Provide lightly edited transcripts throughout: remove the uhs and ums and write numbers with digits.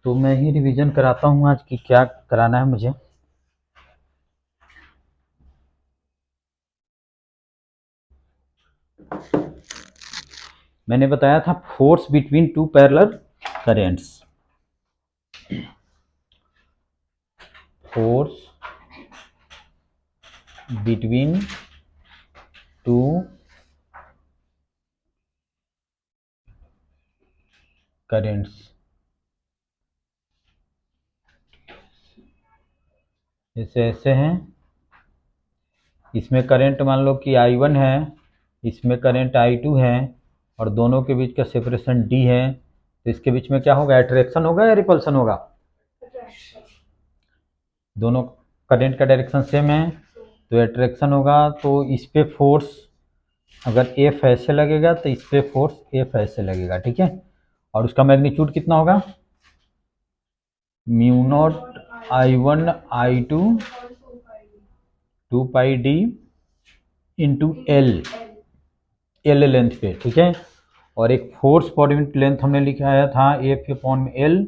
तो मैं ही रिवीजन कराता हूँ आज कि क्या कराना है मुझे। मैंने बताया था force between two parallel currents. Force between two currents, जैसे ऐसे हैं, इसमें करंट मान लो कि I1 है, इसमें करंट I2 है, और दोनों के बीच का सेपरेशन D है, तो इसके बीच में क्या होगा, अट्रैक्शन होगा या रिपल्सन होगा? दोनों करंट का डायरेक्शन सेम है तो अट्रैक्शन होगा। तो इस पे फोर्स अगर F ऐसे लगेगा तो इस पे फोर्स F ऐसे लगेगा, ठीक है। और उसका मैग्नीट्यूड कितना होगा, mu not I1 I2 2πD into L length पे, ठीक है। और एक फोर्स पर यूनिट लेंथ हमने लिखाया था F upon L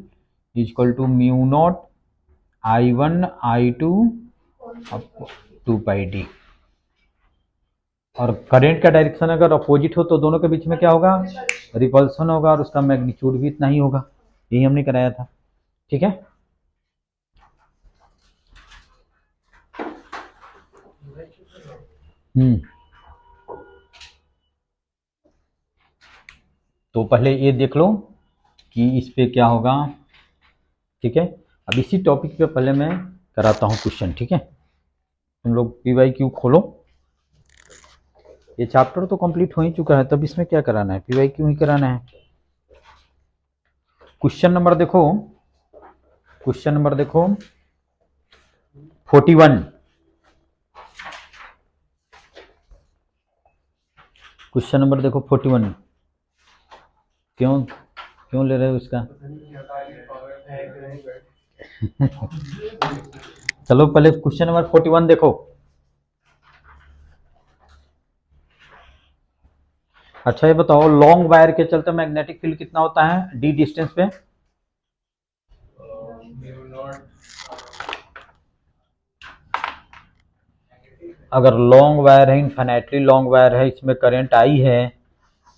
equal to mu not I1 I2 2πD। और करंट का डायरेक्शन अगर अपोजिट हो तो दोनों के बीच में क्या होगा, रिपल्सन होगा, और उसका मैग्नीट्यूड भी इतना ही होगा। यही हमने कराया था, ठीक है। तो पहले ये देख लो कि इस पे क्या होगा, ठीक है। अब इसी टॉपिक पे पहले मैं कराता हूँ क्वेश्चन, ठीक है। तुम लोग PYQ खोलो। ये चैप्टर तो कंप्लीट हो ही चुका है, तब इसमें क्या कराना है, PYQ ही कराना है। क्वेश्चन नंबर देखो, क्वेश्चन नंबर देखो 41। क्वेश्चन नंबर देखो 41। क्यों क्यों ले रहे हो इसका? चलो पहले क्वेश्चन नंबर 41 देखो। अच्छा ये बताओ, लॉन्ग वायर के चलते मैग्नेटिक फील्ड कितना होता है D डिस्टेंस पे? अगर लॉन्ग वायर है, इन्फिनिटली लॉन्ग वायर है, इसमें करंट I है,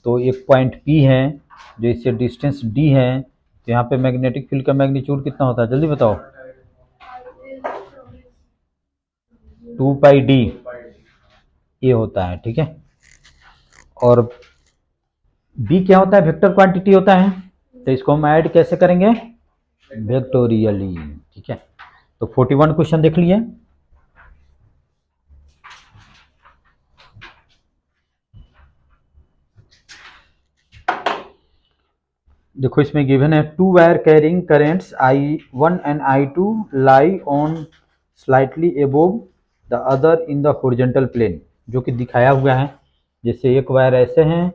तो एक पॉइंट P है जो इससे डिस्टेंस D है, तो यहाँ पे मैग्नेटिक फील्ड का मैग्नीट्यूड कितना होता है, जल्दी बताओ। 2πD ये होता है, ठीक है। और B क्या होता है, वेक्टर क्वांटिटी होता है, तो इसको हम ऐड कैसे करेंगे, वेक्टोरियली, ठीक है। तो 41 क्वेश्चन देख लिए। देखो इसमें गिवन है two wire carrying currents I1 and I2 lie on slightly above the other in the horizontal plane, जो कि दिखाया हुआ है। जैसे एक वायर ऐसे हैं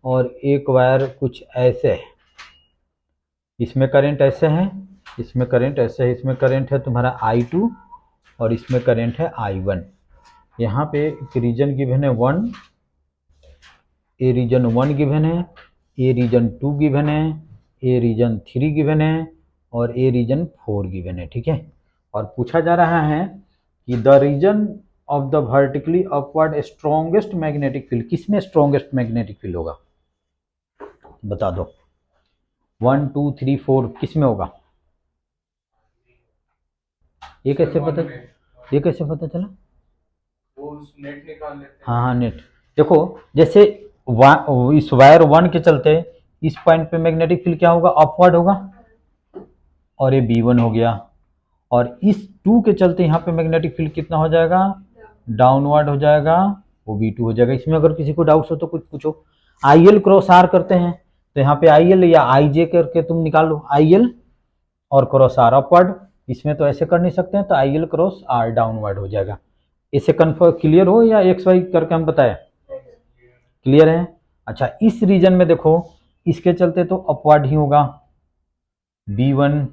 और एक वायर कुछ ऐसे है, इसमें करंट ऐसे है, इसमें करंट ऐसे है, इसमें करंट है तुम्हारा I2 और इसमें करंट है I1। यहाँ पे एक रीजन गिवन है 1, ए रीजन 1 गिवन है, ए रीजन 2 गिवन है, ए रीजन 3 गिवन है, और ए रीजन 4 गिवन है, ठीक है। और पूछा जा रहा है कि the region of the vertically upward strongest magnetic field, किसमें स्ट्रॉन्गेस्ट मैग्नेटिक फील्ड होगा, बता दो। 1 2 3 4 किसमें होगा, ये कैसे पता, ये कैसे पता चला? वो नेट निकाल लेते हैं। हाँ हाँ नेट। देखो जैसे इस वायर 1 के चलते इस पॉइंट पे मैग्नेटिक फील्ड क्या होगा, अपवर्ड होगा, और ये B1 हो गया। और इस 2 के चलते यहाँ पे मैग्नेटिक फील्ड कितना हो जाएगा, डाउनवर्ड हो जाएगा, वो B2 हो जाएगा। इसमें अगर किसी को डाउट्स हो तो कुछ पूछो। IL क्रॉस R करते हैं, तो यहाँ पे IL या IJ करके तुम निकाल लो, IL और क्रॉस R अपवर्ड, इसमें तो ऐसे कर नहीं सकते हैं, तो IL क्रॉस R डाउनवर्ड हो जाएगा। इसे कन्फर्म क्लियर हो या XY करके हम बताएं, क्लियर है? अच्छा इस रीजन में देखो, इसके चलते तो अपवर्ड ही होगा B1,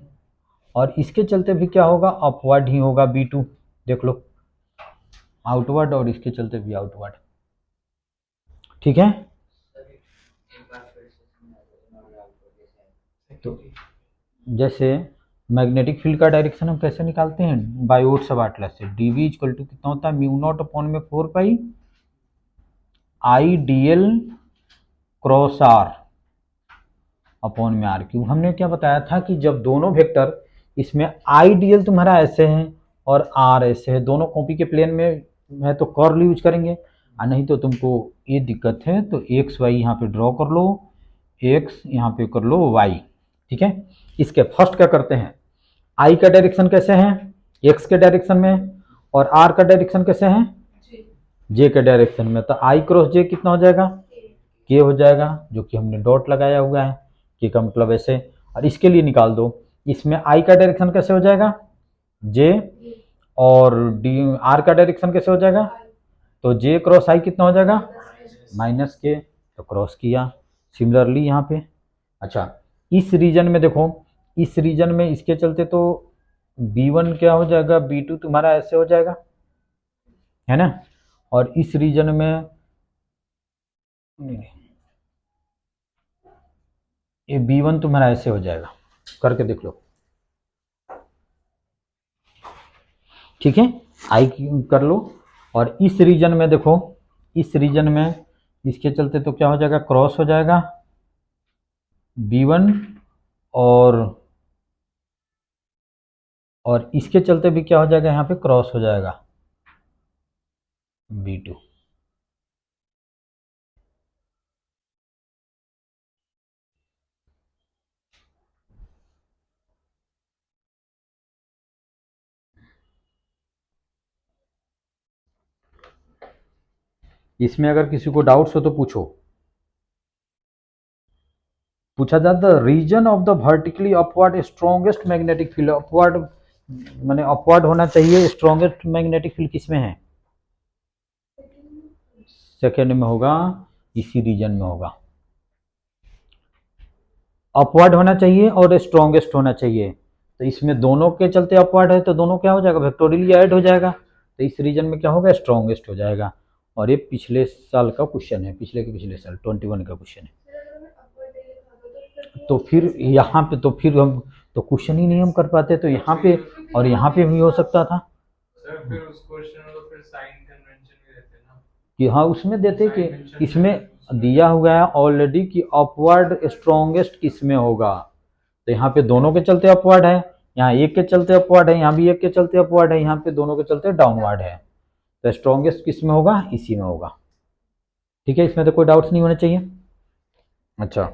और इसके चलते भी क्या होगा, अपवर्ड ही होगा B2, देख लो आउटवर्ड, और इसके चलते भी आउटवर्ड, ठीक है। तो जैसे मैग्नेटिक फील्ड का डायरेक्शन हम कैसे निकालते हैं, बायोट सब आटला से, dv इक्वल टू कितना होता है, म्यू नॉट अपॉन में 4 pi I D L cross R upon में आर क्यूब। हमने क्या बताया था कि जब दोनों वेक्टर, इसमें आई डी एल तुम्हारा ऐसे है और आर ऐसे है, दोनों कॉपी के प्लेन में है तो कर्ल यूज करेंगे, और नहीं तो तुमको ये दिक्कत है तो एक्स वाई यहाँ पे ड्रॉ कर लो, एक्स यहाँ पे कर लो वाई, ठीक है। इसके फर्स्ट क्या करते हैं, आई का डायरेक्शन कैसे है, एक्स के डायरेक्शन में, और आर का डायरेक्शन कैसे है, जे के डायरेक्शन में, तो आई क्रॉस जे कितना हो जाएगा, के हो जाएगा, जो कि हमने डॉट लगाया हुआ है, के का मतलब ऐसे। और इसके लिए निकाल दो, इसमें आई का डायरेक्शन कैसे हो जाएगा, जे, और डी आर का डायरेक्शन कैसे हो जाएगा, तो जे क्रॉस आई कितना हो जाएगा, माइनस के, तो क्रॉस किया। सिमिलरली यहाँ पे, अच्छा इस रीजन में देखो, इस रीजन में इसके चलते तो B1 क्या हो जाएगा, B2 तुम्हारा ऐसे हो जाएगा, है ना, और इस रीजन में ये B1 तुम्हारा ऐसे हो जाएगा, करके देख लो, ठीक है, आई कर लो। और इस रीजन में देखो, इस रीजन में इसके चलते तो क्या हो जाएगा, क्रॉस हो जाएगा B1, और इसके चलते भी क्या हो जाएगा, यहाँ पे क्रॉस हो जाएगा B2। इसमें अगर किसी को डाउट्स हो तो पूछो, पूछा जाता है region of the vertically upward strongest magnetic field, upward माने अपवर्ड होना चाहिए, स्ट्रॉन्गेस्ट मैग्नेटिक फील्ड किसमें है, सेकेंड में होगा, इसी रीजन में होगा, अपवर्ड होना चाहिए और स्ट्रॉन्गेस्ट होना चाहिए, तो इसमें दोनों के चलते अपवर्ड है तो दोनों क्या हो जाएगा, वेक्टोरियली ऐड हो जाएगा, तो इस रीजन में क्या होगा, स्ट्रॉन्गेस्ट हो जाएगा। और ये पिछले साल का क्वेश्चन है, पिछले के पिछले साल 21 का क्वेश्चन है, तो फिर यहाँ पे तो फिर हम तो क्वेश्चन ही नहीं हम कर पाते, तो यहाँ पे और यहाँ पे भी हो सकता था सर, फिर उस क्वेश्चन में तो फिर साइन कन्वेंशन भी रहते हैं ना, कि हाँ उसमें देते कि इसमें दिया हुआ है ऑलरेडी कि अपवर्ड स्ट्रॉन्गेस्ट किस में होगा, तो यहाँ पे दोनों के चलते अपवर्ड है, यहाँ एक के चलते अपवर्ड है, यहाँ भी एक के चलते अपवर्ड है, यहाँ पे दोनों के चलते डाउनवर्ड है, तो स्ट्रॉन्गेस्ट किस में होगा, इसी में होगा, ठीक है, इसमें तो कोई डाउट्स नहीं होने चाहिए। अच्छा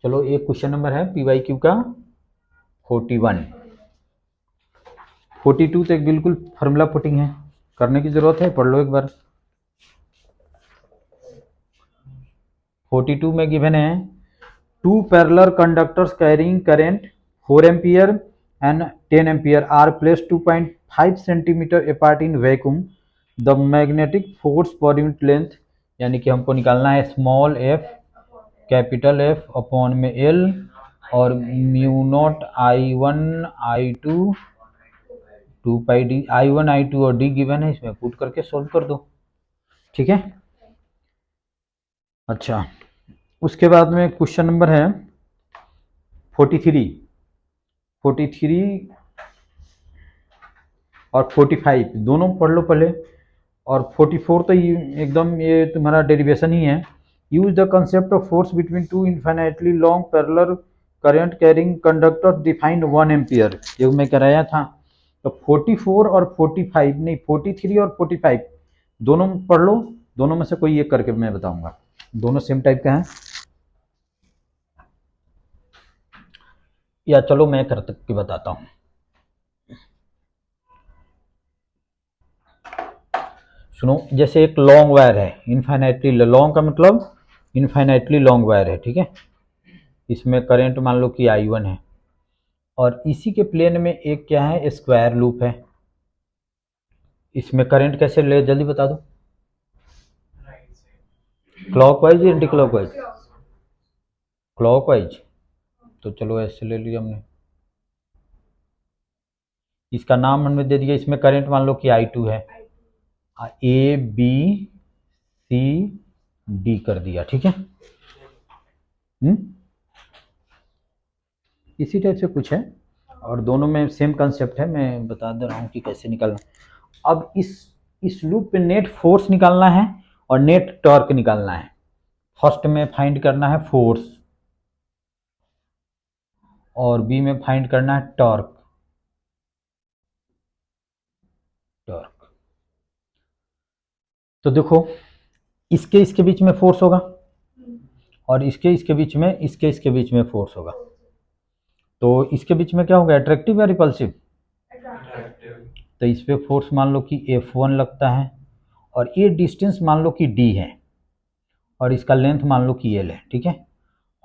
चलो एक क्वेश्चन नंबर है PYQ का 41, 42 तो एक बिल्कुल फार्मूला पुटिंग है, करने की जरूरत है, पढ़ लो एक बार। 42 में गिवन है two parallel conductors carrying current 4 ampere and 10 ampere are placed 2.5 centimetre apart in vacuum, the magnetic force per unit length, यानी कि हमको निकालना है small F capital F upon में एल, और mu not I1 I2 2 pi D, I1 I2 और D given है, इसमें पुट करके सोल्व कर दो, ठीक है। अच्छा उसके बाद में क्वेश्चन नंबर है 43, 43 और 45 दोनों पढ़ लो पहले, और 44 तो ये एकदम ये तुम्हारा डेरिवेशन ही है, use the concept of force between two infinitely long parallel current carrying conductor defined 1 ampere, ये मैं कराया था। तो 44 और 45 नहीं, 43 और 45 दोनों पढ़ लो, दोनों में से कोई एक करके मैं बताऊंगा, दोनों सेम टाइप का है, या चलो मैं कर के बताता हूँ। सुनो, जैसे एक लॉन्ग वायर है, इनफाइनाइटली लॉन्ग का मतलब इनफाइनाइटली लॉन्ग वायर है, ठीक है, इसमें करंट मान लो कि I1 है, और इसी के प्लेन में एक क्या है, स्क्वायर लूप है, इसमें करंट कैसे ले जल्दी बता दो, क्लॉकवाइज या एंटी क्लॉकवाइज, क्लॉकवाइज, तो चलो ऐसे ले लिया हमने, इसका नाम हमने दे दिया, इसमें करंट मान लो कि I2 है, ABCD कर दिया, ठीक है। इसी टाइप से कुछ है, और दोनों में सेम कंसेप्ट है, मैं बता दे रहा हूँ कि कैसे निकालना। अब इस लूप पे नेट फोर्स निकालना है और नेट टॉर्क निकालना है। फर्स्ट में फाइंड करना है फोर्स और बी में फाइंड करना है टॉर्क। तो देखो, इसके बीच में फोर्स होगा और इसके बीच में इसके बीच में फोर्स होगा। तो इसके बीच में क्या होगा, अट्रैक्टिव या रिपल्सिव? तो इस पे फोर्स मान लो कि F1 लगता है और ये डिस्टेंस मान लो कि D है और इसका लेंथ मान लो कि L है, ठीक है।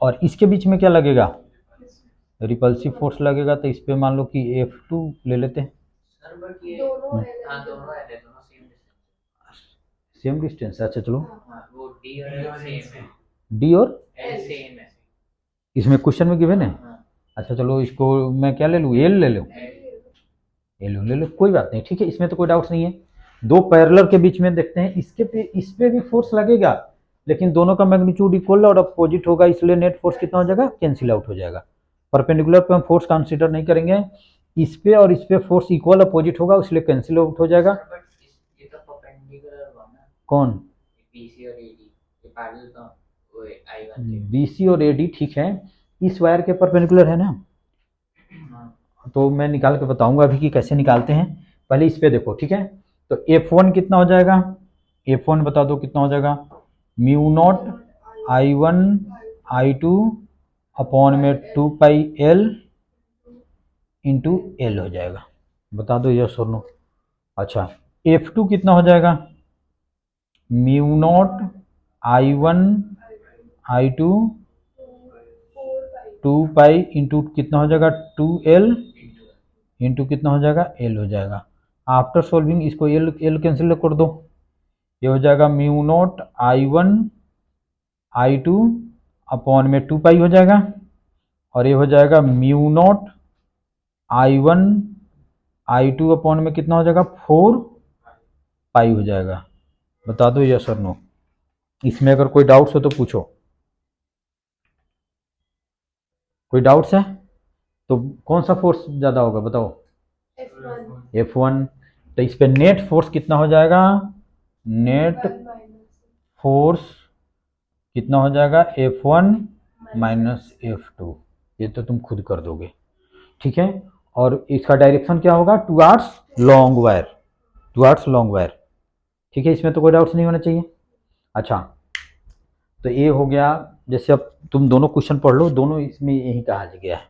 और इसके बीच में क्या लगेगा, रिपल्सिव फोर्स लगेगा। तो इस पे मान लो कि F2 ले लेते हैं। सेम डिस्टेंस, अच्छा चलो। वो D और L सेम है, D और L सेम है। इसमें क्वेश्चन में गिवन है। अच्छा चलो, इसको मैं क्या ले लूँ, L ले लूँ? ले लो, कोई बात नहीं, ठीक है, इसमें तो कोई डाउट नहीं है। दो पैरेलल के बीच में देखते हैं, इस पे भी फोर्स लगेगा, लेकिन दोनों का मैग्नीट्यूड इक्वल और अपोजिट होगा, इसलिए नेट फोर्स कितना हो जाएगा, कैंसिल आउट हो जाएगा। परपेंडिकुलर पे हम फोर्स कंसीडर नहीं करेंगे, इस पे और इस पे फोर्स इक्वल अपोजिट होगा, इसलिए कैंसिल आउट हो जाएगा। ये तो परपेंडिकुलर हुआ ना, कौन? BC और AD ये पैरेलल का वो I1 के। BC और AD ठीक है, इस वायर के परपेंडिकुलर है ना। तो मैं निकाल के बताऊंगा अभी कि कैसे निकालते हैं। पहले इस पे देखो, ठीक है। तो F1 कितना हो जाएगा, F1 बता दो कितना हो जाएगा, mu not I1 I2 upon में 2 पाई L इंटू L हो जाएगा। बता दो यस और नो। अच्छा, F2 कितना हो जाएगा, mu not I1 I2 2 pi into कितना हो जाएगा, 2L इंटू कितना हो जाएगा, L हो जाएगा। आफ्टर सोल्विंग इसको L कैंसिल कर दो, ये हो जाएगा mu not I1 I2 upon में 2 पाई हो जाएगा, और ये हो जाएगा mu not I1 I2 upon में कितना हो जाएगा, 4 पाई हो जाएगा। बता दो यस और नो। इसमें अगर कोई डाउट्स हो तो पूछो। कोई डाउट्स है तो कौन सा फोर्स ज़्यादा होगा बताओ, F1। तो इस पे नेट फोर्स कितना हो जाएगा, नेट फोर्स कितना हो जाएगा, F1 माइनस F2। ये तो तुम खुद कर दोगे, ठीक है। और इसका डायरेक्शन क्या होगा, towards long wire, towards long wire, ठीक है। इसमें तो कोई डाउट्स नहीं होना चाहिए। अच्छा, तो ये हो गया। जैसे अब तुम दोनों क्वेश्चन पढ़ लो, दोनों इसमें यही कहा गया है,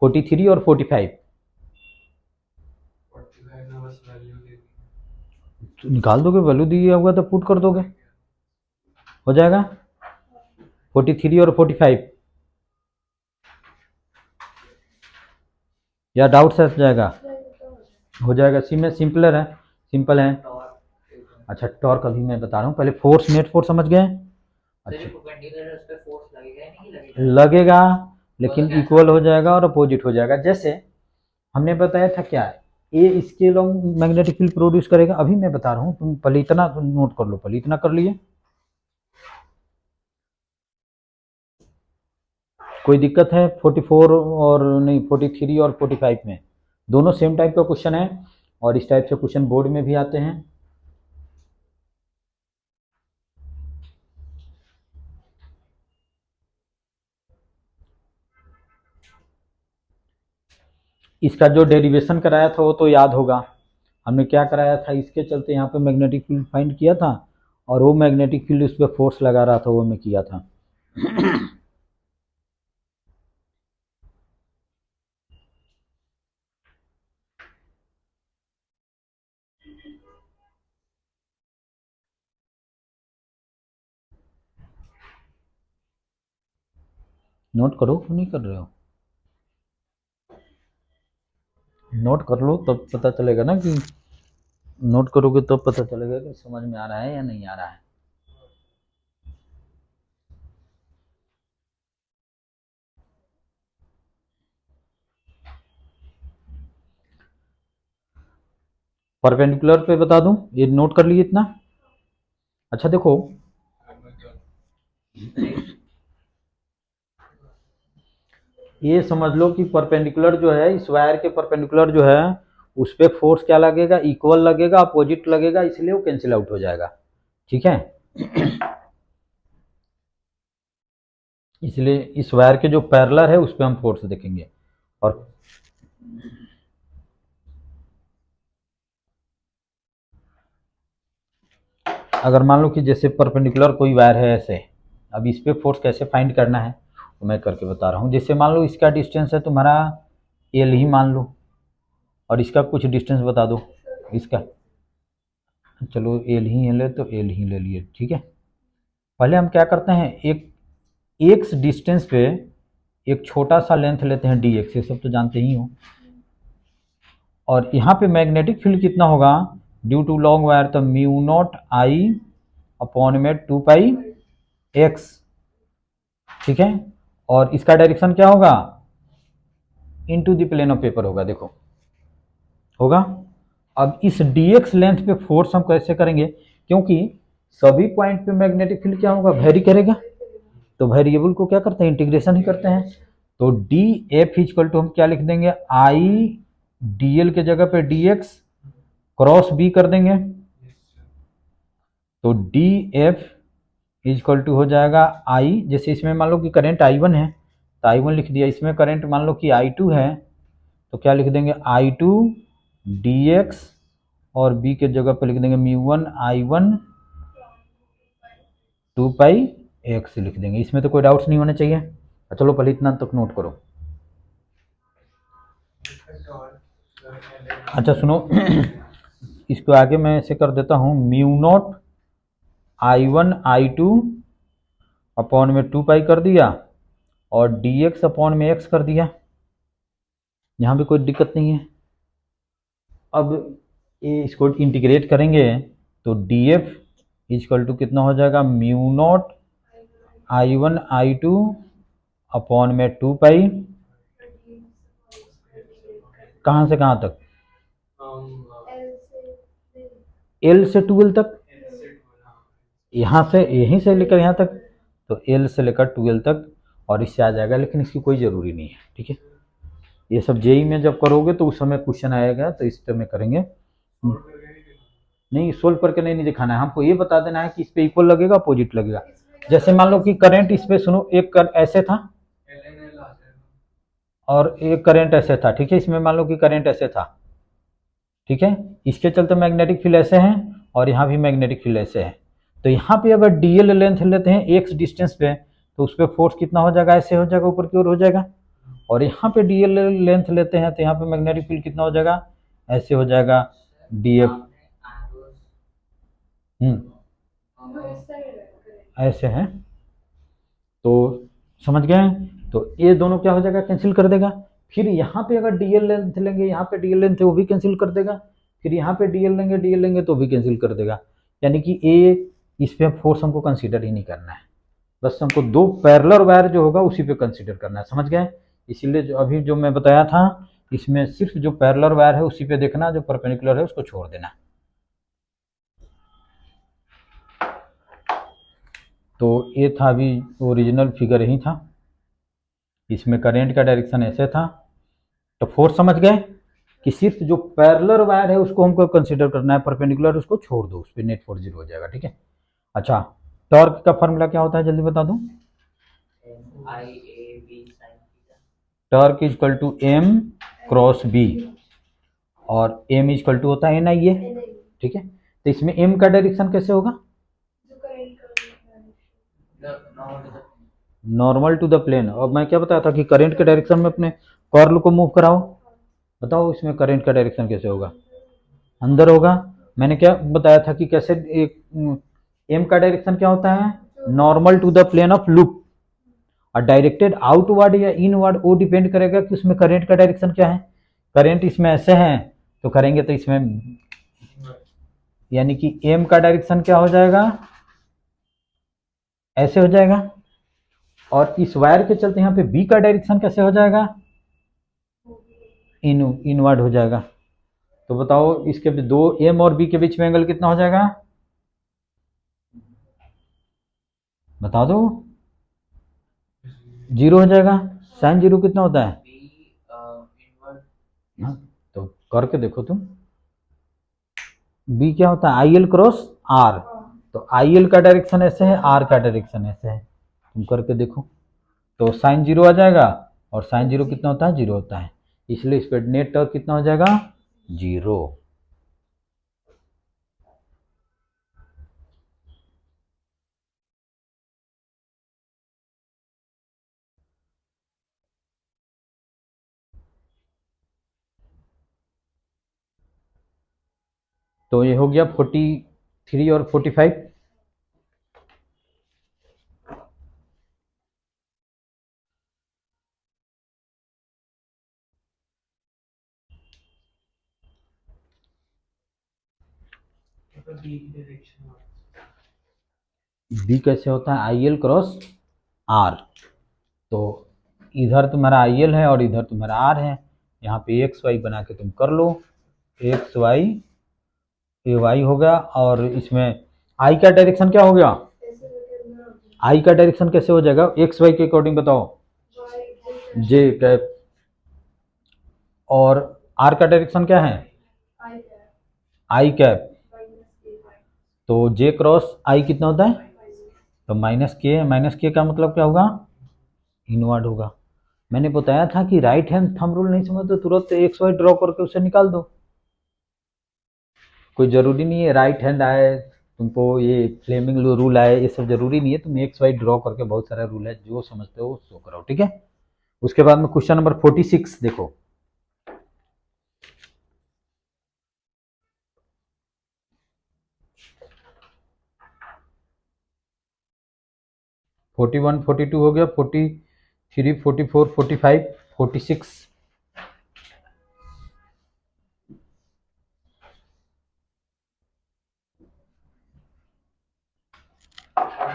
43 और 45। तो निकाल दोगे, वैल्यू दिया होगा तो पुट कर दोगे, हो जाएगा 43 और 45। या डाउट से जाएगा, हो जाएगा। सिंपलर है, सिंपल है। अच्छा, टॉर्क अभी मैं बता रहा हूँ, पहले फोर्स, नेट फोर्स समझ गए। अच्छा, लगेगा लेकिन इक्वल हो जाएगा और अपोजिट हो जाएगा। जैसे हमने बताया था क्या, ए इसके लॉन्ग मैग्नेटिक फील्ड प्रोड्यूस करेगा। अभी मैं बता रहा हूँ, तुम पहले इतना नोट कर लो, पहले इतना कर लिए। कोई दिक्कत है 44 और नहीं, 43 और 45 में? दोनों सेम टाइप का क्वेश्चन है और इस टाइप से क्वेश्चन बोर्ड में भी आते हैं। इसका जो डेरिवेशन कराया था वो तो याद होगा, हमने क्या कराया था, इसके चलते यहाँ पे मैग्नेटिक फील्ड फाइंड किया था और वो मैग्नेटिक फील्ड उस पर फोर्स लगा रहा था, वो मैं किया था। नोट करो, क्यों नहीं कर रहे हो? नोट कर लो तब पता चलेगा ना, कि नोट करोगे तब पता चलेगा कि समझ में आ रहा है या नहीं आ रहा है। परपेंडिकुलर पे बता दूं, ये नोट कर लिए इतना। अच्छा देखो, ये समझ लो कि परपेंडिकुलर जो है, इस वायर के परपेंडिकुलर जो है उस पर फोर्स क्या लगेगा, इक्वल लगेगा, अपोजिट लगेगा, इसलिए वो कैंसिल आउट हो जाएगा। ठीक है, इसलिए इस वायर के जो पैरेलल है उस पर हम फोर्स देखेंगे। और अगर मान लो कि जैसे परपेंडिकुलर कोई वायर है ऐसे, अब इस पे फोर्स कैसे फाइंड करना है तो मैं करके बता रहा हूँ। जैसे मान लो इसका डिस्टेंस है तुम्हारा एल ही मान लो, और इसका कुछ डिस्टेंस बता दो इसका, चलो एल ही ले तो एल ही ले लिए। ठीक है, पहले हम क्या करते हैं, एक एक्स डिस्टेंस पे एक छोटा सा लेंथ लेते हैं डी एक्स, ये सब तो जानते ही हो। और यहाँ पे मैग्नेटिक फील्ड कितना होगा ड्यू टू लॉन्ग वायर, तो म्यू नॉट आई अपॉन में 2 पाई एक्स। ठीक है, और इसका डायरेक्शन क्या होगा, into the plane of paper होगा, देखो होगा। अब इस dx लेंथ पे फोर्स हम कैसे करेंगे, क्योंकि सभी पॉइंट पे मैग्नेटिक फील्ड क्या होगा, वेरी करेगा, तो वेरिएबल को क्या करते हैं, इंटीग्रेशन ही करते हैं। तो डी एफ इक्वल टू हम क्या लिख देंगे, आई डी एल के जगह पे डी एक्स क्रॉस बी कर देंगे, तो डी एफ इक्वल टू हो जाएगा आई, जैसे इसमें मान लो कि करंट आई वन है तो आई वन लिख दिया, इसमें करंट मान लो कि आई टू है तो क्या लिख देंगे, आई टू डी एक्स, और बी के जगह पे लिख देंगे mu one I one 2 pi x लिख देंगे। इसमें तो कोई डाउट्स नहीं होने चाहिए। चलो पहले इतना तक नोट करो। अच्छा सुनो, इसको आगे मैं ऐसे कर देता हूँ, mu not I one I two upon में 2 पाई कर दिया, और डी एक्स अपॉन में एक्स कर दिया, यहाँ भी कोई दिक्कत नहीं है। अब ये इसको इंटीग्रेट करेंगे तो डी एफ इक्वल टू कितना हो जाएगा, mu not I one I two upon में 2 पाई, कहाँ से कहाँ तक, एल से 2L तक, यहाँ से यहीं से लेकर यहाँ तक, तो एल से लेकर 2L तक, और इससे आ जाएगा, लेकिन इसकी कोई ज़रूरी नहीं है। ठीक है, ये सब जेई में जब करोगे तो उस समय क्वेश्चन आएगा, तो इस पर में करेंगे। नहीं सोल्व करके नहीं दिखाना है, हमको ये बता देना है कि इस पे इक्वल लगेगा अपोजिट लगेगा। जैसे मान लो कि करंट इस पे सुनो, एक ऐसे था और एक करंट ऐसे था। ठीक है, इसमें मान लो कि करंट ऐसे था, ठीक है, इसके चलते मैग्नेटिक फील्ड ऐसे हैं और यहाँ भी मैग्नेटिक फील्ड ऐसे है। तो यहाँ पे अगर डीएल लेंथ लेते हैं एक्स डिस्टेंस पे, तो उस पर फोर्स कितना हो जाएगा, ऐसे हो जाएगा, ऊपर की ओर हो जाएगा। और यहाँ पे डीएल लेंथ लेते हैं तो यहाँ पे मैग्नेटिक फील्ड कितना हो जाएगा, ऐसे हो जाएगा डीएफ, ऐसे है। तो समझ गए, तो ये दोनों क्या हो जाएगा, कैंसिल कर देगा। फिर यहाँ पे अगर डीएल लेंथ लेंगे, यहाँ पे डीएल लेंथ है वो भी कैंसिल कर देगा, फिर यहाँ पे डीएल लेंगे तो भी कैंसिल कर देगा। यानी कि ए इस पे फोर्स हमको कंसीडर ही नहीं करना है, बस हमको दो पैरेलल वायर जो होगा उसी पे कंसीडर करना है। समझ गए, इसीलिए जो अभी जो मैं बताया था इसमें सिर्फ जो पैरेलल वायर है उसी पे देखना, जो परपेंडिकुलर है उसको छोड़ देना। तो ये था अभी ओरिजिनल फिगर यही था, इसमें करंट का डायरेक्शन ऐसे था। तो फोर्स समझ गए कि सिर्फ जो पैरेलल वायर है उसको हमको कंसीडर करना है, परपेंडिकुलर उसको छोड़ दो, उस पर नेट फोर्स 0 हो जाएगा। ठीक है, अच्छा टॉर्क का फॉर्मूला क्या होता है जल्दी बता दूं, torque equal to M cross B, और एम इक्वल टू होता है एन आई ए। ठीक है, तो इसमें एम का डायरेक्शन कैसे होगा, नॉर्मल टू द प्लेन। अब मैं क्या बताया था कि करंट के डायरेक्शन में अपने कॉर्ल को मूव कराओ, बताओ इसमें करंट का डायरेक्शन कैसे होगा, अंदर होगा। मैंने क्या बताया था कि कैसे एम का डायरेक्शन क्या होता है, normal to the plane of loop, और डायरेक्टेड आउटवर्ड या इनवर्ड वो डिपेंड करेगा कि उसमें करंट का डायरेक्शन क्या है। करंट इसमें ऐसे है तो करेंगे तो इसमें, यानी कि एम का डायरेक्शन क्या हो जाएगा, ऐसे हो जाएगा। और इस वायर के चलते यहाँ पे बी का डायरेक्शन कैसे हो जाएगा, इनवर्ड हो जाएगा। तो बताओ इसके दो एम और बी के बीच में एंगल कितना हो जाएगा, बता दो, 0 हो जाएगा। साइन जीरो कितना होता है? B inverse हाँ, तो करके देखो तुम। बी क्या होता है? I L cross R. तो आई एल का डायरेक्शन ऐसे है, आर का डायरेक्शन ऐसे है, तुम करके देखो। तो साइन जीरो आ जाएगा, और साइन जीरो कितना होता है? जीरो होता है, इसलिए इस पर नेट टॉर्क कितना हो जाएगा? जीरो। तो ये हो गया 43 और 45। तो B की डायरेक्शन में बी कैसे होता है? I L cross R. तो इधर तुम्हारा आई एल है और इधर तुम्हारा आर है, यहाँ पे एक्स वाई बना के तुम कर लो। एक्स वाई ए वाई हो गया, और इसमें आई का डायरेक्शन क्या हो गया? आई का डायरेक्शन कैसे हो जाएगा एक्स वाई के अकॉर्डिंग बताओ? जे कैप। और आर का डायरेक्शन क्या है? आई कैप। तो जे क्रॉस आई कितना होता है? तो माइनस के है, माइनस के का मतलब क्या होगा? इनवर्ड होगा। मैंने बताया था कि राइट हैंड थंब रूल नहीं समझ तो तुरंत एक्स वाई ड्रॉ करके उसे निकाल दो। कोई जरूरी नहीं है राइट हैंड आए, तुमको ये फ्लेमिंग रूल आए, ये सब जरूरी नहीं है। तुम एक्स वाई ड्रॉ करके, बहुत सारा रूल है, जो समझते हो सो करो, ठीक है। उसके बाद में क्वेश्चन नंबर 46 देखो। फोर्टी वन 42 हो गया, 43 44 45 46।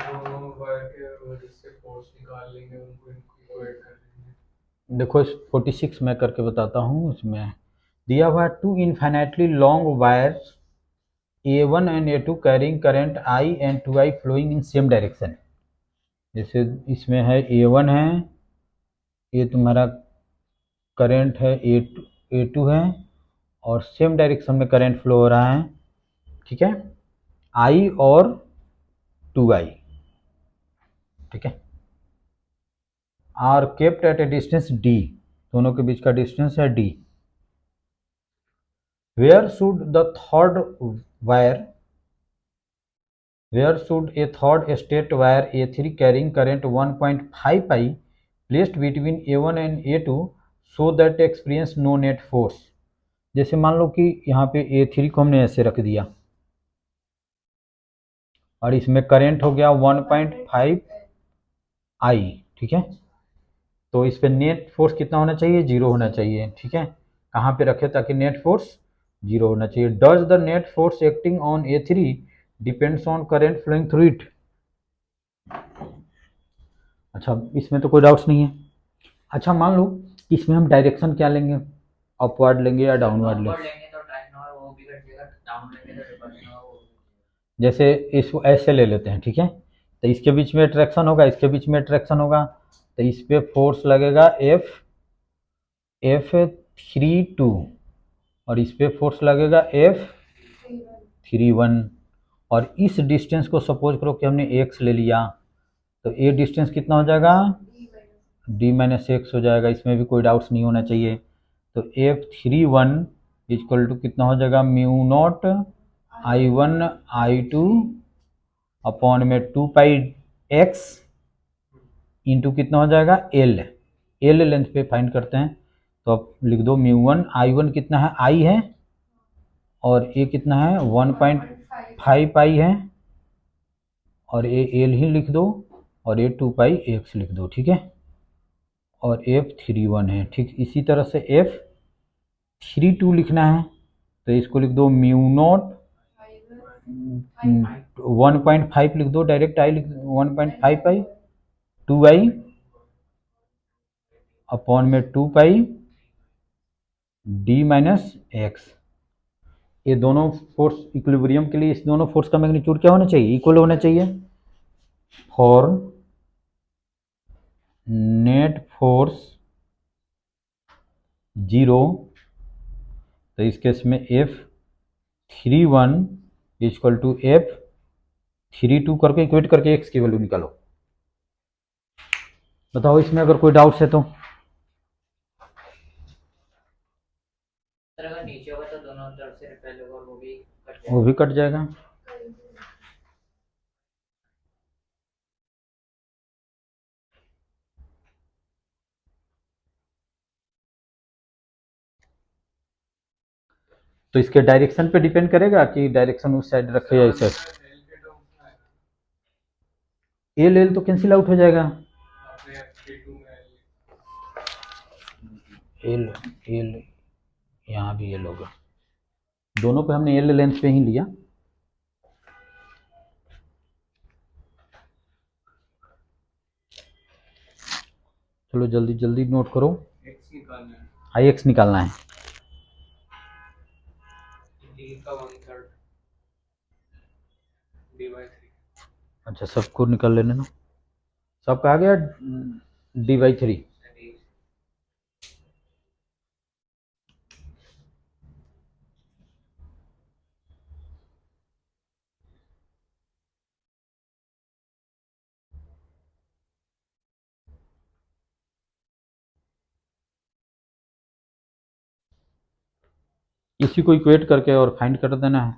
दोनों वायर के वजह से फोर्स निकाल लेंगे, उनको इक्वेट कर देंगे। देखो 46 मैं करके बताता हूँ। इसमें दिया हुआ है two infinitely long wires A1 and A2 carrying current I and 2I flowing in same direction. जैसे इसमें है A1 है, ये तुम्हारा करंट है A2 है, और सेम डायरेक्शन में करंट फ्लो हो रहा है, ठीक है, I और 2I, ठीक है, are kept at a distance D, दोनों के बीच का डिस्टेंस है D। Where should the third wire Where should a third state wire A3 carrying current 1.5 pi placed between A1 and A2 so that experience no net force? जैसे मान लो कि यहाँ पे A3 को हमने ऐसे रख दिया और इसमें करंट हो गया 1.5 I, ठीक है। तो इस पे नेट फोर्स कितना होना चाहिए? जीरो होना चाहिए, ठीक है। कहाँ पे रखे ताकि नेट फोर्स जीरो होना चाहिए? Does the net force acting on A3 depends on current flowing through it. अच्छा, इसमें तो कोई डाउट्स नहीं है। अच्छा, मान लो इसमें हम डायरेक्शन क्या लेंगे? अपवर्ड लेंगे या डाउनवर्ड लेंगे? लेंगे तो ट्राइनोर वो भी कट जाएगा, डाउन लेंगे तो रिवर्सनोर वो। जैसे इसको ऐसे ले लेते हैं, ठीक है। तो इसके बीच में अट्रैक्शन होगा, इसके बीच में अट्रैक्शन होगा, तो इस पे फोर्स लगेगा F32, और इस पे फोर्स लगेगा F31। और इस डिस्टेंस को सपोज करो कि हमने x ले लिया, तो ये डिस्टेंस कितना हो जाएगा? D-x हो जाएगा। इसमें भी कोई डाउट्स नहीं होना चाहिए। तो F31 इक्वल टू कितना हो जाएगा? Mu not I1 I2 upon में 2 पाई x इंटू कितना हो जाएगा? L लेंथ पे फाइंड करते हैं, तो आप लिख दो म्यू1 I1 कितना है? I है, और ये कितना है? 1.5 पाई है, और ये L ही लिख दो, और ये 2 पाई x लिख दो, ठीक है। और F31 है, ठीक। इसी तरह से F32 लिखना है, तो इसको लिख दो म्यू नॉट 1.5 लिख दो, डायरेक्ट आई लिख 1.5 पाई 2i अपॉन में 2 पाई D-x। ये दोनों फोर्स इक्विलिब्रियम के लिए, इस दोनों फोर्स का मैग्नीट्यूड क्या होना चाहिए? इक्वल होना चाहिए। फॉर नेट फोर्स 0, तो इस केस में F31 इक्वल टू F32 करके इक्वेट करके x की वैल्यू निकालो। बताओ इसमें अगर कोई डाउट्स है तो। सर अगर नीचे होगा तो दोनों तरफ से पहले और वो भी कट वो भी कट जाएगा। तो इसके डायरेक्शन पे डिपेंड करेगा कि डायरेक्शन उस साइड रखे या इस साइड। एल के टर्म्स में आएगा। एल एल तो कैंसिल आउट हो जाएगा। आपने F32 में एल एल यहाँ भी एल होगा, दोनों पे हमने एल लेंथ पे ही लिया। चलो जल्दी जल्दी नोट करो। x निकालना है। आई एक्स निकालना है। d का 1/3 d/3। अच्छा सबको निकाल लेने ना, सबका आ गया d/3। इसी को इक्वेट करके और फाइंड कर देना है।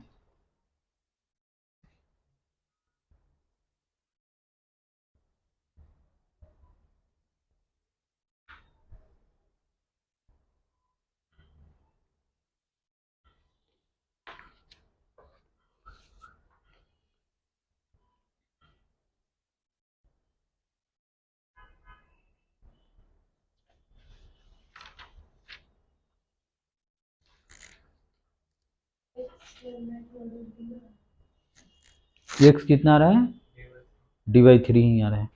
एक्स कितना आ रहा है, d/3 ही आ रहा है।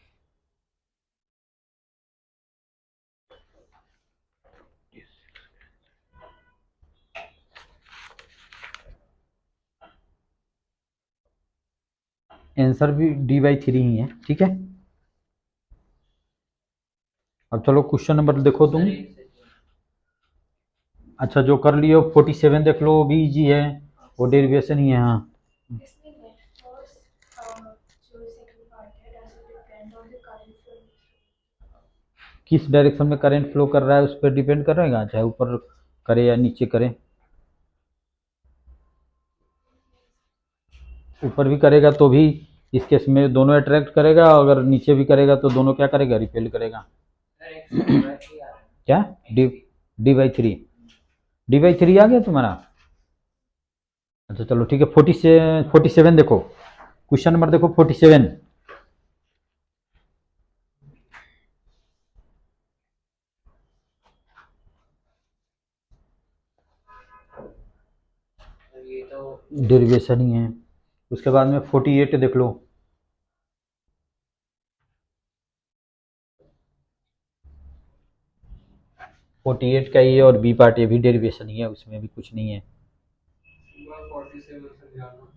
आंसर भी d/3 ही है, ठीक है। अब चलो क्वेश्चन नंबर देखो तुम। अच्छा जो कर लियो 47 देख लो, वो भी इजी है, वो डेरिवेशन ही है। हाँ इसमें नेट फोर्स जो सेकंड पार्ट है does it depend on the current flow. किस डायरेक्शन में करंट फ्लो कर रहा है उस पर डिपेंड करेगा, चाहे ऊपर करे या नीचे करे। ऊपर भी करेगा तो भी इस केस में दोनों अट्रैक्ट करेगा, अगर नीचे भी करेगा तो दोनों क्या करेगा, रिपेल करेगा। क्या d/3 d/3 आ गया तुम्हारा। अच्छा चलो ठीक है। 47 देखो, क्वेश्चन नंबर देखो 47। ये तो डेरिवेशन ही है। उसके बाद में 48 देख लो। फोर्टी एट का ये और बी पार्ट, ये भी डेरिवेशन ही है, उसमें भी कुछ नहीं है। 47 से जाना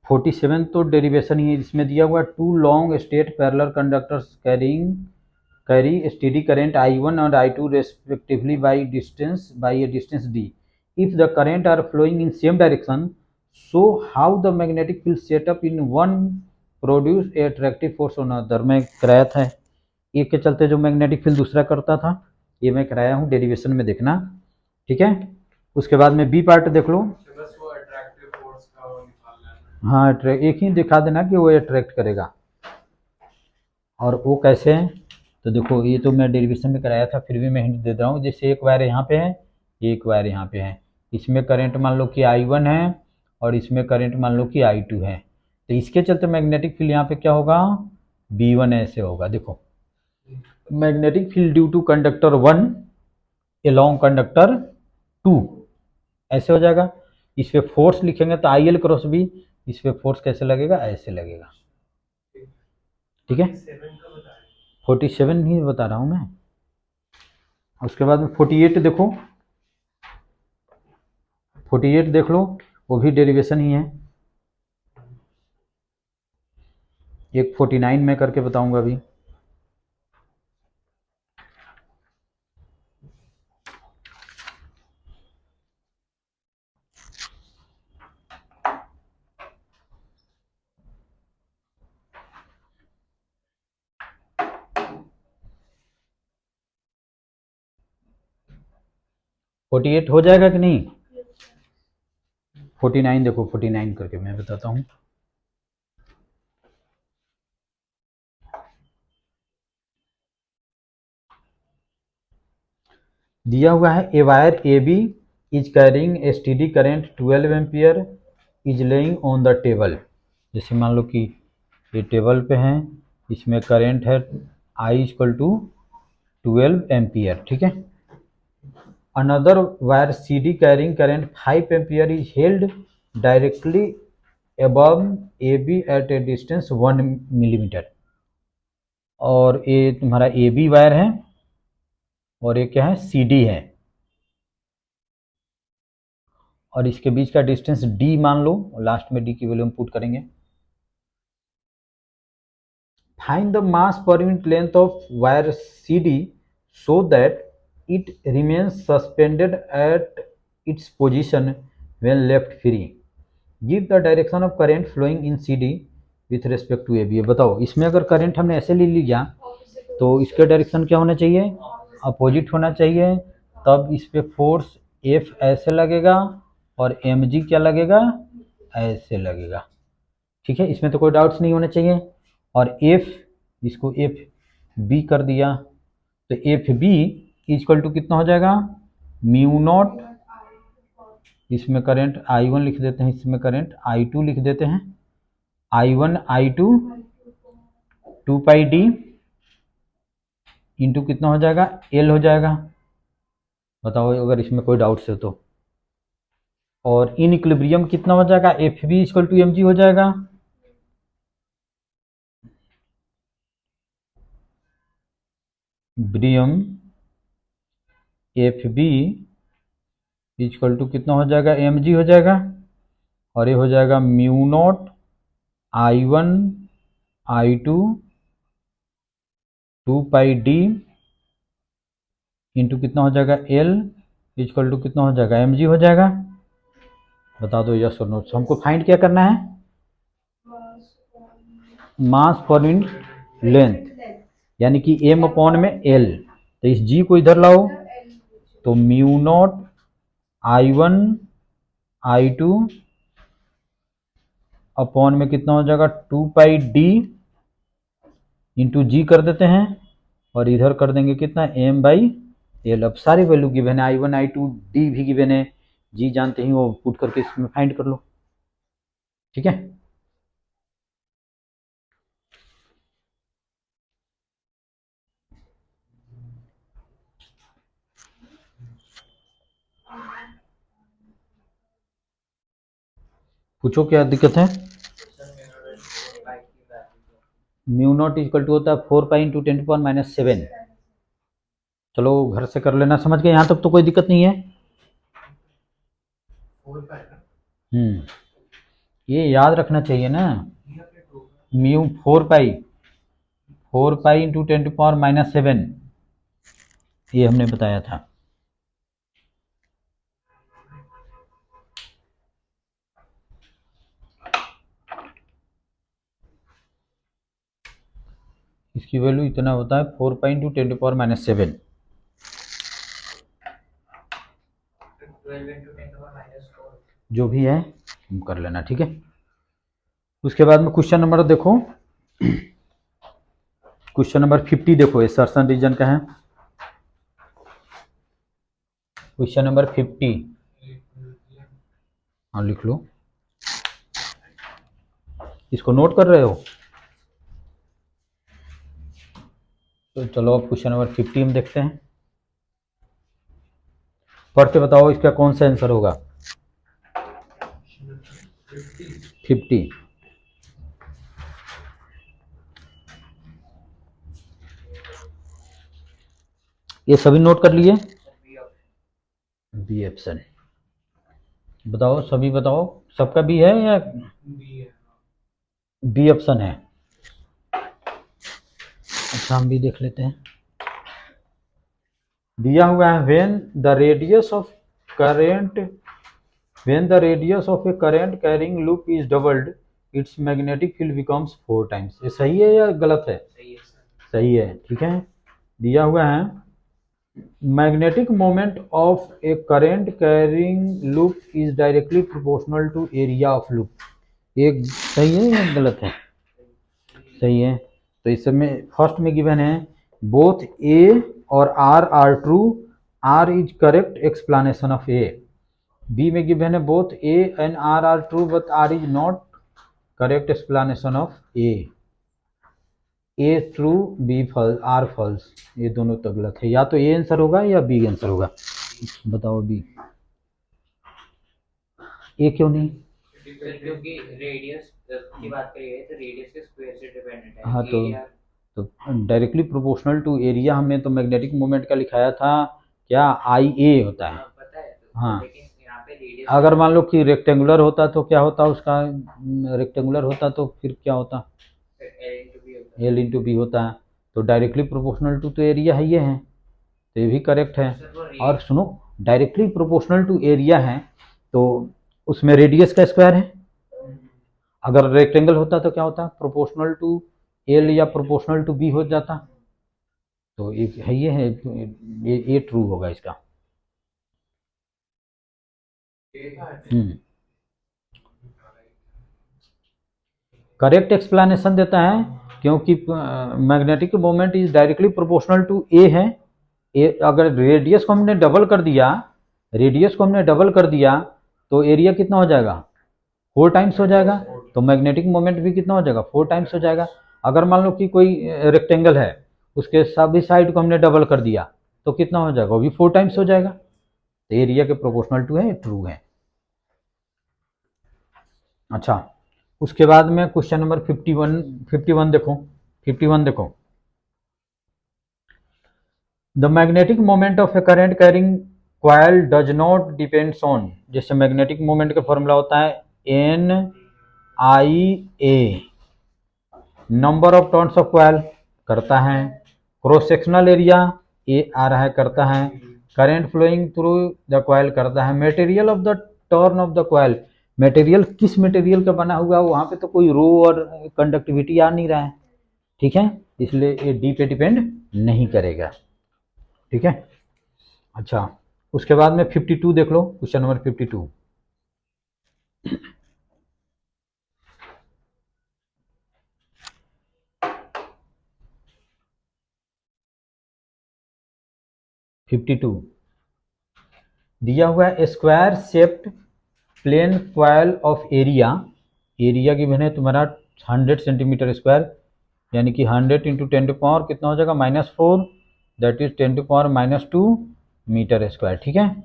47 तो डेरिवेशन ही है, इसमें दिया हुआ two long straight parallel conductors carry steady current I1 और I2 respectively by a distance d. If the current are flowing in same direction, so how the magnetic field set up in one produce a attractive force on other। मैं कराया था, एक के चलते जो magnetic field दूसरा करता था, ये मैं कराया हूँ, डेरिवेशन में देखना, ठीक है। उसके बाद में बी पार्ट देख लो। बस वो अट्रैक्टिव फोर्स का वो निकालना है। हाँ एक ही दिखा देना कि वो अट्रैक्ट करेगा, और वो कैसे है तो देखो, ये तो मैं डेरिवेशन में कराया था, फिर भी मैं हिंट दे रहा हूँ। जैसे एक वायर यहाँ पे है, एक वायर यहाँ पे है, इसमें करंट मान लो कि I1 है और इसमें करंट मान लो कि I2 है, तो इसके चलते मैग्नेटिक फील्ड यहाँ पे क्या होगा, B1 ऐसे होगा। देखो magnetic field due to conductor 1 along conductor 2 ऐसे हो जाएगा। इस पे फोर्स लिखेंगे तो IL क्रॉस B, इस पे फोर्स कैसे लगेगा, ऐसे लगेगा, ठीक है। 47 ही बता रहा हूँ मैं। उसके बाद में 48 देखो, 48 देख लो, वो भी डेरिवेशन ही है। एक 49 में करके बताऊंगा अभी। 48 हो जाएगा कि नहीं? 49 देखो, 49 करके मैं बताता हूँ। दिया हुआ है a wire A B is carrying a steady current 12 ampere is laying on the table. जैसे मान लो कि ये टेबल पे हैं, इसमें करंट है आई इक्वल टू 12 एम्पियर, ठीक है। Another wire C D carrying current 5 ampere is held directly above AB at a distance 1 millimetre. और ये तुम्हारा AB वायर है और ये क्या है, CD है, और इसके बीच का डिस्टेंस D मान लो, लास्ट में D की वैल्यू हम पुट करेंगे। फाइंड द मास पर unit length of wire CD so that it remains suspended at its position when left free. Give the direction of current flowing in CD with respect to AB। बताओ, इसमें अगर current हमने ऐसे ले लिया तो इसके डायरेक्शन क्या होना चाहिए, अपोजिट होना चाहिए। तब इस पे फोर्स F ऐसे लगेगा और mg क्या लगेगा, ऐसे लगेगा, ठीक है। इसमें तो कोई डाउट्स नहीं होने चाहिए। और F, इसको FB कर दिया तो FB इक्वल टू कितना हो जाएगा, म्यू नॉट, इसमें करंट I1 लिख देते हैं, इसमें करंट I2 लिख देते हैं, I1 I2 2 pi D into कितना हो जाएगा, L हो जाएगा। बताओ अगर इसमें कोई डाउट्स है तो। और इन इक्विलिब्रियम कितना हो जाएगा, F B equal to M G हो जाएगा। ब्रियम एफ बी इक्वल टू कितना हो जाएगा, एम जी हो जाएगा। और ये हो जाएगा mu not I1 I2 2 pi D into कितना हो जाएगा, L इक्वल टू कितना हो जाएगा, एम जी हो जाएगा। बता दो यस और नो। हमको फाइंड क्या करना है, मास पर यूनिट लेंथ, यानी कि m अपॉन में L। तो इस g को इधर लाओ तो mu not I1 I2 upon में कितना हो जाएगा, 2 पाई डी इंटू जी कर देते हैं और इधर कर देंगे कितना, m बाई एल। अब सारी वैल्यू गिवन है, I1 I2 डी भी गिवन है, जी जानते ही वो पुट करके इसमें फाइंड कर लो, ठीक है। पूछो क्या दिक्कत है। म्यू नॉट इक्वल टू होता है 4 पाई इंटू 10⁻⁷। चलो घर से कर लेना, समझ गए, यहाँ तक तो कोई दिक्कत नहीं है। ये याद रखना चाहिए ना, म्यू 4 पाई इंटू 10⁻⁷, ये हमने बताया था। इसकी वैल्यू इतना होता है 4 पाई इंटू 10⁻⁷। जो भी है तुम कर लेना, ठीक है। उसके बाद में क्वेश्चन नंबर देखो, क्वेश्चन नंबर 50 देखो, ये सर्सन रीजन का है। क्वेश्चन नंबर 50, हाँ लिख लो। इसको नोट कर रहे हो तो चलो अब क्वेश्चन नंबर 50 हम देखते हैं। पढ़ के बताओ इसका कौन सा आंसर होगा। 50 ये सभी नोट कर लिए, बी ऑप्शन। बताओ सभी बताओ, सबका बी है या बी ऑप्शन है। अच्छा हम भी देख लेते हैं। दिया हुआ है when the radius of a current carrying loop is doubled it's magnetic field becomes 4 times. ये सही है या गलत है? सही है सर। सही है, ठीक है। दिया हुआ है magnetic moment of a current carrying loop is directly proportional to area of loop. ये सही है या गलत है? सही है। तो इस समय फर्स्ट में गिवन है बोथ ए और R are true, R is correct explanation of A. B में गिवन है both A and R are true but R is not correct explanation of A true B false R false. ये दोनों तो गलत है, या तो ए आंसर होगा या बी आंसर होगा। बताओ बी। ए क्यों नहीं? क्योंकि रेडियस की बात करिए तो रेडियस के स्क्वायर से डिपेंडेंट है। हाँ एरिया तो डायरेक्टली प्रोपोर्शनल टू एरिया हमने तो मैग्नेटिक मोमेंट का लिखाया था क्या, आई ए होता है। पता है तो, हाँ। लेकिन यहाँ पे रेडियस अगर मान लो कि रेक्टेंगुलर होता तो क्या होता उसका, रेक्टेंगुलर होता तो फिर क्या होता, एल इंटू बी होता है। एल इंटू बी होता है। तो डायरेक्टली प्रोपोर्शनल टू तो एरिया है, ये है, तो ये भी करेक्ट है। सर, वो और सुनो, डायरेक्टली प्रोपोर्शनल टू एरिया है तो उसमें रेडियस का स्क्वायर है। अगर रेक्टेंगल होता तो क्या होता, प्रोपोर्शनल टू एल या प्रोपोर्शनल टू बी हो जाता। तो एक है, ये है, ये ट्रू होगा इसका। करेक्ट एक्सप्लेनेशन देता है क्योंकि magnetic moment is directly proportional to A है। अगर रेडियस को हमने डबल कर दिया, तो एरिया कितना हो जाएगा, 4 टाइम्स हो जाएगा। तो मैग्नेटिक मोमेंट भी कितना हो जाएगा, 4 टाइम्स हो जाएगा। अगर मान लो कि कोई रेक्टेंगल है, उसके सभी साइड को हमने डबल कर दिया तो कितना हो जाएगा, वो भी 4 टाइम्स हो जाएगा। तो एरिया के प्रोपोर्शनल टू है, ट्रू है। अच्छा, उसके बाद में क्वेश्चन नंबर 51 देखो। 51 देखो, the magnetic moment of a current carrying coil does not depends on. जैसे मैग्नेटिक मोमेंट का फॉर्मूला होता है N I A, number of turns of coil करता है, क्रॉस सेक्शनल एरिया ए आ रहा है करता है, current flowing through the coil करता है, material of the turn of the coil. Material किस मटेरियल का बना हुआ है, वहां पे तो कोई रो और कंडक्टिविटी आ नहीं रहा है, ठीक है, इसलिए ये डी पे डिपेंड नहीं करेगा, ठीक है। अच्छा, उसके बाद में 52 देख लो, क्वेश्चन नंबर 52। दिया हुआ है square shaped plane coil of area. Area की बने तुम्हारा 100 सेंटीमीटर स्क्वायर, यानी कि 100 इंटू 10 टू पावर कितना हो जाएगा, -4, that is 10 to power -2 metre square, ठीक है।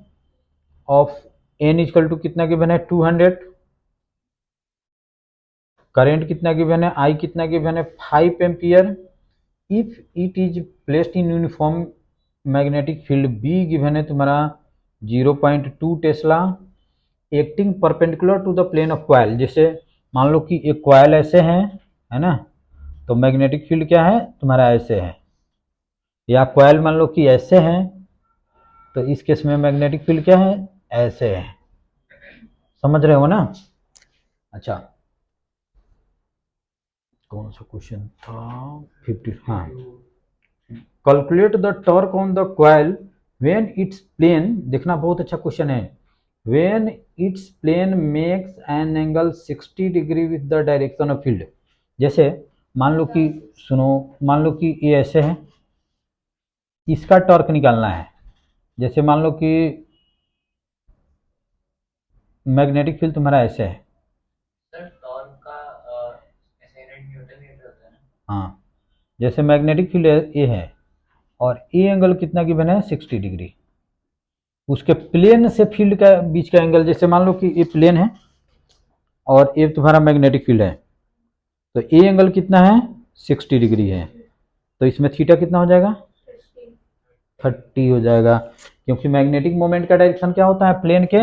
ऑफ एन इजकल टू कितना गिवन है, 200। करेंट कितना गिवन है, आई कितना गिवन है, 5 ampere. If it is placed in uniform magnetic field, B given है तुम्हारा 0.2 tesla, acting perpendicular to the plane of coil. जैसे मान लो कि एक क्वाइल ऐसे है ना, तो मैग्नेटिक फील्ड क्या है तुम्हारा ऐसे है, या क्वाइल मान लो कि ऐसे है, तो इस केस में मैग्नेटिक फील्ड क्या है, ऐसे है। समझ रहे हो ना। अच्छा, कौन सा क्वेश्चन था, 50, हाँ। Calculate the torque on the coil when it's plane. देखना, बहुत अच्छा क्वेश्चन है। When it's plane makes an angle 60 degree with the direction of field. जैसे मान लो कि, सुनो, मान लो कि ये ऐसे है, इसका टॉर्क निकालना है। जैसे मान लो कि मैग्नेटिक फील्ड तुम्हारा ऐसे है, सर टॉर्क का ऐसे न्यूटन मीटर होता है ना। हाँ, जैसे मैग्नेटिक फील्ड ये है और ये एंगल कितना की बना है, 60 डिग्री। उसके प्लेन से फील्ड का बीच का एंगल, जैसे मान लो कि ये प्लेन है और ये तुम्हारा मैग्नेटिक फील्ड है, तो ये एंगल कितना है, 60 डिग्री है। तो इसमें थीटा कितना हो जाएगा, 30 हो जाएगा, क्योंकि मैग्नेटिक मोमेंट का डायरेक्शन क्या होता है, प्लेन के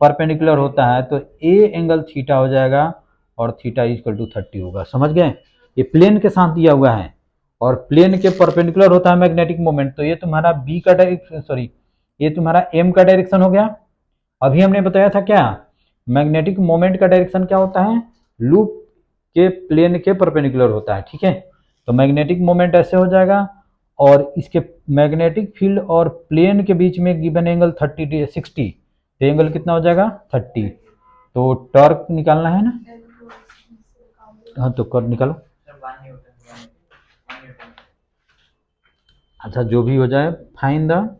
परपेंडिकुलर होता है। तो ए एंगल थीटा हो जाएगा और थीटा इक्वल टू 30 होगा। समझ गए, ये प्लेन के साथ दिया हुआ है और प्लेन के परपेंडिकुलर होता है मैग्नेटिक मोमेंट। तो ये तुम्हारा बी का डायरेक्शन, सॉरी, ये तुम्हारा एम का डायरेक्शन हो गया। अभी हमने बताया था क्या, मैग्नेटिक मोमेंट का डायरेक्शन क्या होता है, लूप के प्लेन के परपेंडिकुलर होता है, ठीक है। तो मैग्नेटिक मोमेंट ऐसे हो जाएगा और इसके मैग्नेटिक फील्ड और प्लेन के बीच में गिवन एंगल 60, तो एंगल कितना हो जाएगा 30। तो टॉर्क निकालना है ना, हाँ तो कर निकालो। Sir 1 newton 1 newton. अच्छा जो भी हो जाए, find the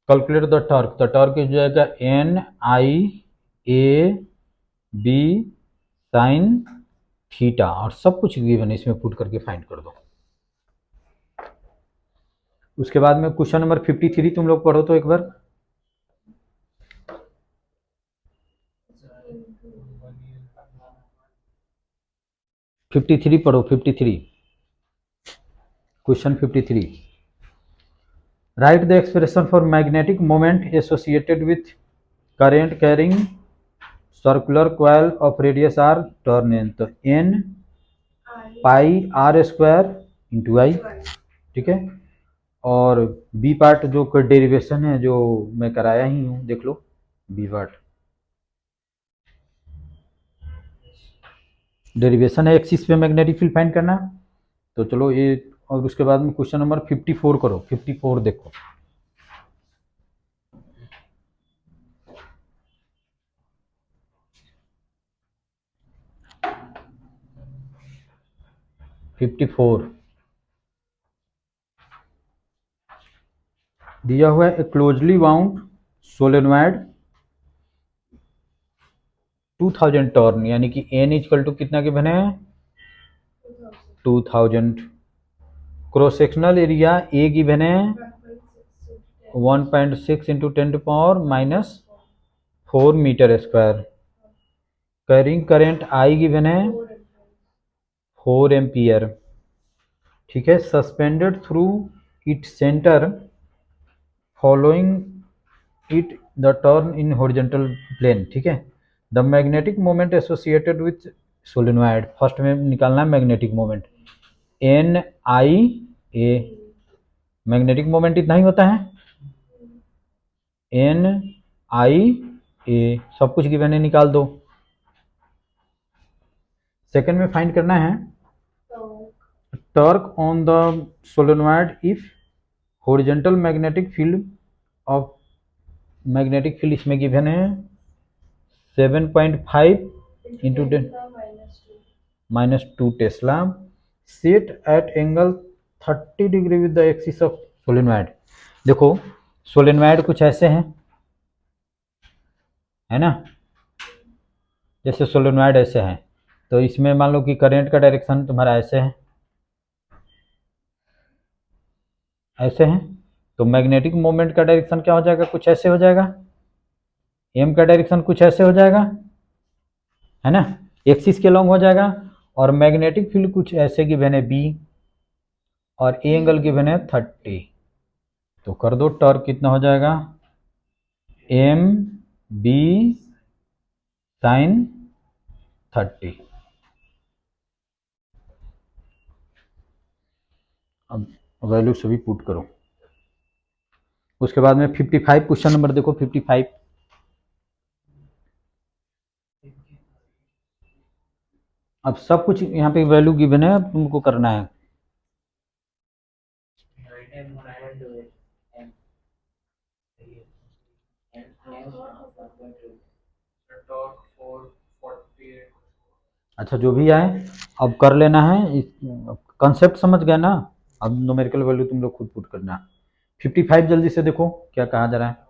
calculate the torque. तो टॉर्क हो जाएगा N I A B sine theta, और सब कुछ गिवन इसमें पुट करके फाइंड कर दो। उसके बाद में क्वेश्चन नंबर 53 तुम लोग पढ़ो तो एक बार। 53 पढ़ो, 53 question 53। Write the expression for magnetic moment associated with current carrying circular coil of radius R turn N. तो N pi R square into I, ठीक है। और बी पार्ट जो डेरिवेशन है जो मैं कराया ही हूँ, देख लो बी पार्ट डेरिवेशन है, एक्सिस पे मैग्नेटिक फील्ड फाइंड करना। तो चलो ये, और उसके बाद में क्वेश्चन नंबर 54 करो। 54 देखो, दिया हुआ है ए क्लोजली बाउंड सोलेनॉइड 2000 टर्न, यानी कि एन इक्वल टू कितना के बने हैं 2000। क्रॉस सेक्शनल एरिया ए की बने 1.6 into 10⁻⁻4 metre square. Carrying current I की बने 4 एम्पियर, ठीक है। Suspended through it centre following it the turn in horizontal plane, ठीक है। The magnetic moment associated with solenoid, first में निकालना है magnetic moment N I A. Magnetic moment इतना ही होता है, एन आई ए, सब कुछ गिवन है, निकाल दो। सेकंड में फाइंड करना है torque on the solenoid if horizontal magnetic field of magnetic field इसमें गिवन है 7.5 into -2 tesla, set at angle 30 degree with the axis of solenoid. देखो सोलेनॉइड कुछ ऐसे हैं, है ना, जैसे सोलेनॉइड ऐसे हैं। तो इसमें मान लो कि करंट का डायरेक्शन तुम्हारा ऐसे है, ऐसे हैं। तो मैग्नेटिक मोमेंट का डायरेक्शन क्या हो जाएगा, कुछ ऐसे हो जाएगा। एम का डायरेक्शन कुछ ऐसे हो जाएगा, है ना, एक्सिस के लॉन्ग हो जाएगा। और मैग्नेटिक फील्ड कुछ ऐसे गिवन है बी, और ए एंगल गिवन है 30। तो कर दो, टॉर्क कितना हो जाएगा एम बी साइन 30। अब वैल्यू सभी पुट करो। उसके बाद में 55 क्वेश्चन नंबर देखो 55। अब सब कुछ यहाँ पे वैल्यू गिवन है, अब तुमको करना है। टॉर्क 448। अच्छा जो भी आए अब कर लेना है, कंसेप्ट समझ गए ना। अब न्यूमेरिकल वैल्यू तुम लोग खुद पुट करना। 55 जल्दी से देखो क्या कहा जा रहा है।